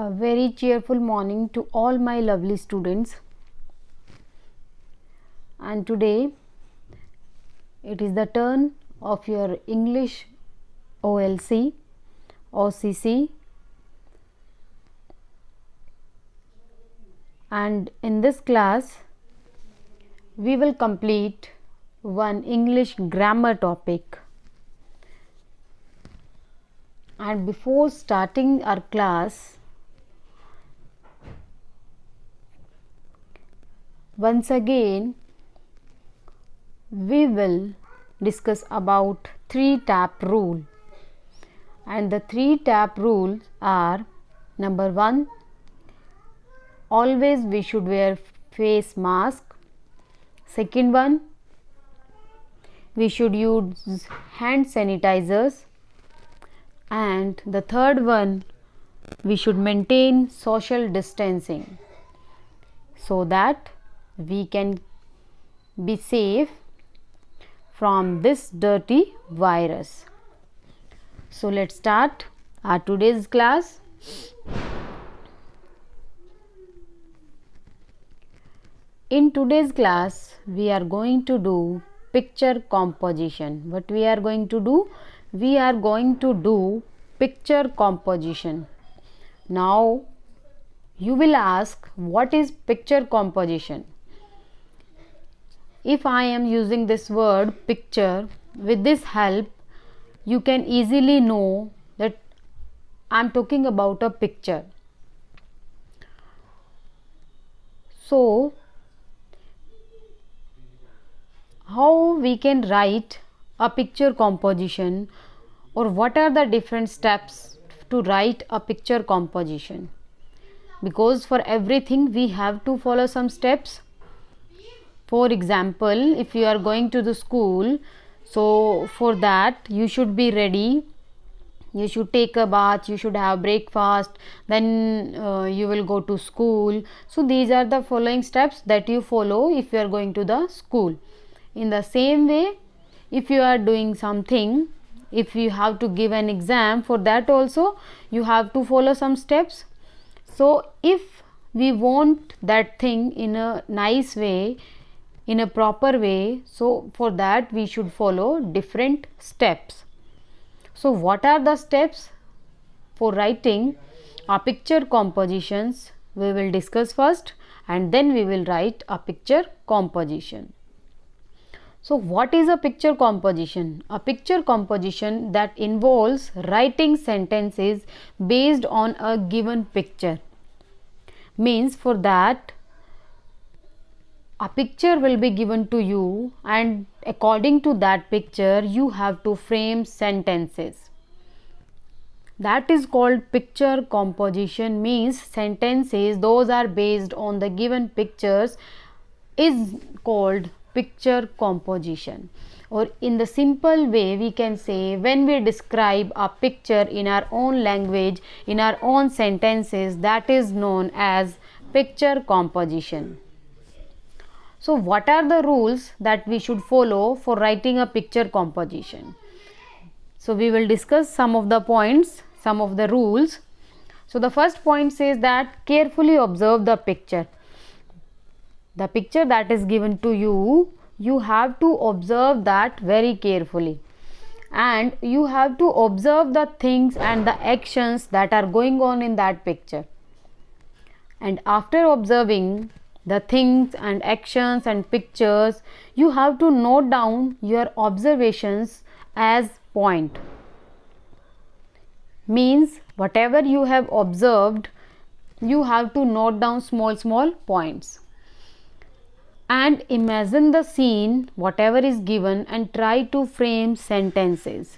A very cheerful morning to all my lovely students. And today it is the turn of your English OLC, OCC, and in this class we will complete one English grammar topic. And before starting our class, once again we will discuss about 3-tap rule, and the 3-tap rules are: number 1, always we should wear face mask. Second one, we should use hand sanitizers. And the third one, we should maintain social distancing so that we can be safe from this dirty virus. So let's start our today's class. In today's class we are going to do picture composition. What we are going to do? We are going to do picture composition. Now you will ask, what is picture composition? If I am using this word picture, with this help you can easily know that I am talking about a picture. So how we can write a picture composition, or what are the different steps to write a picture composition? Because for everything we have to follow some steps. For example, if you are going to the school, so for that you should be ready, you should take a bath, you should have breakfast, then you will go to school. So these are the following steps that you follow if you are going to the school. In the same way, if you are doing something, if you have to give an exam, for that also you have to follow some steps. So if we want that thing in a nice way, in a proper way, so for that we should follow different steps. So what are the steps for writing a picture compositions? We will discuss first, and then we will write a picture composition. So what is a picture composition? A picture composition that involves writing sentences based on a given picture. Means for that a picture will be given to you, and according to that picture you have to frame sentences. That is called picture composition. Means sentences those are based on the given pictures is called picture composition. Or in the simple way we can say, when we describe a picture in our own language, in our own sentences, that is known as picture composition. So what are the rules that we should follow for writing a picture composition? So we will discuss some of the points, some of the rules. So the first point says that carefully observe the picture. The picture that is given to you, you have to observe that very carefully, and you have to observe the things and the actions that are going on in that picture. And after observing the things and actions and pictures, you have to note down your observations as point. Means whatever you have observed, you have to note down small points. And imagine the scene, whatever is given, and try to frame sentences.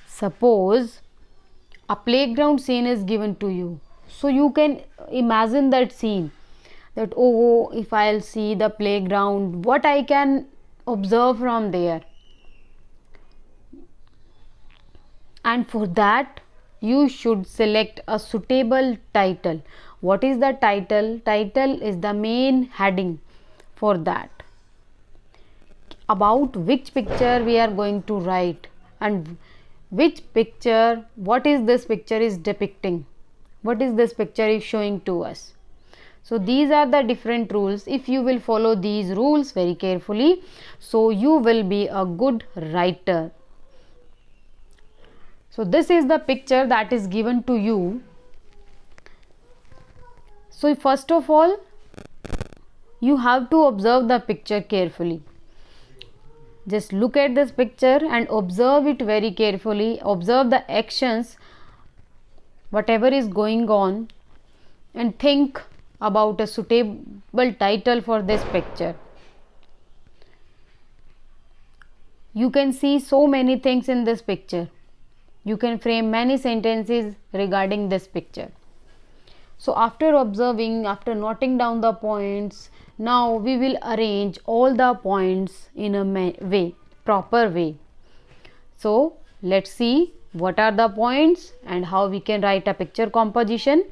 Suppose a playground scene is given to you, so you can imagine that scene, that oh, if I'll see the playground, what I can observe from there. And for that you should select a suitable title. What is the title? Title is the main heading for that. About which picture we are going to write, and which picture, what is this picture is depicting. what is this picture is showing to us. So these are the different rules. If you will follow these rules very carefully, so you will be a good writer. So this is the picture that is given to you. So first of all, you have to observe the picture carefully. Just look at this picture and observe it very carefully. Observe the actions, whatever is going on, and think about a suitable title for this picture. You can see so many things in this picture. You can frame many sentences regarding this picture. So after observing, after noting down the points, now we will arrange all the points in a proper way. So let's see what are the points and how we can write a picture composition.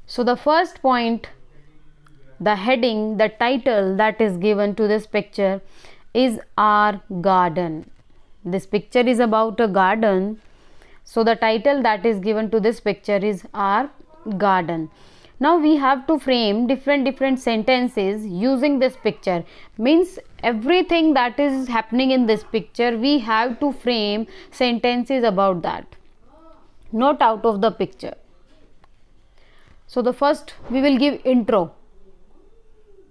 So the first point, the heading, the title that is given to this picture is our garden. This picture is about a garden. So the title that is given to this picture is our garden. Now we have to frame different sentences using this picture. Means everything that is happening in this picture, we have to frame sentences about that, not out of the picture. So the first we will give intro.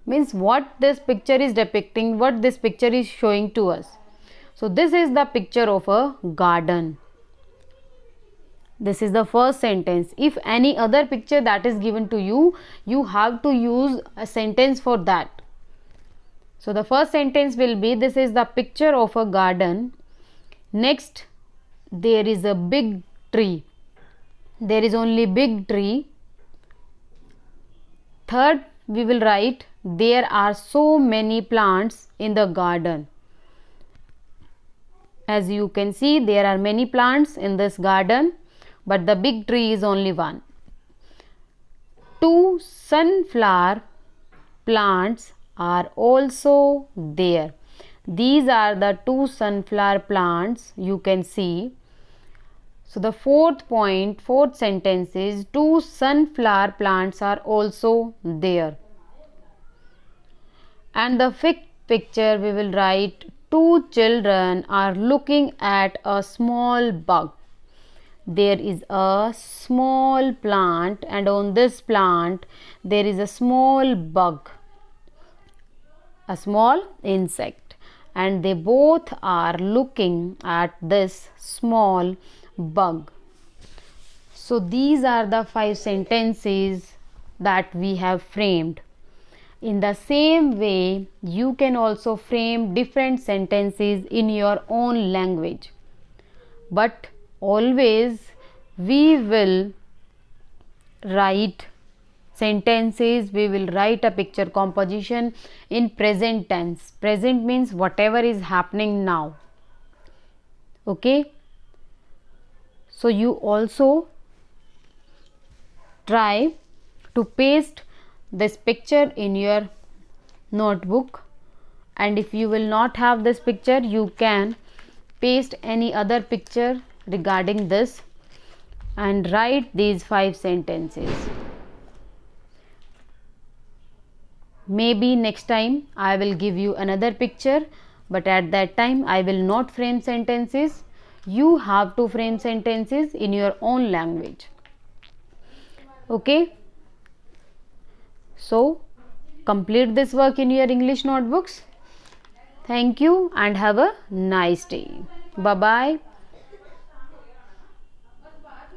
Means what this picture is depicting, what this picture is showing to us. So this is the picture of a garden. This is the first sentence. If any other picture that is given to you, you have to use a sentence for that. So the first sentence will be, this is the picture of a garden. Next, there is a big tree. There is only big tree. Third, we will write, there are so many plants in the garden. As you can see, there are many plants in this garden, but the big tree is only one. 2 sunflower plants are also there. These are the 2 sunflower plants you can see. So the fourth point, fourth sentence is, 2 sunflower plants are also there. And the fifth picture we will write, 2 children are looking at a small bug. There is a small plant, and on this plant there is a small bug, a small insect, and they both are looking at this small bug. So these are the 5 sentences that we have framed. In the same way, you can also frame different sentences in your own language. But always we will write sentences, we will write a picture composition in present tense. Present means whatever is happening now. Okay? So you also try to paste this picture in your notebook, and if you will not have this picture, you can paste any other picture regarding this and write these 5 sentences. Maybe next time I will give you another picture, but at that time I will not frame sentences. You have to frame sentences in your own language. Okay? So complete this work in your English notebooks. Thank you and have a nice day. Bye bye.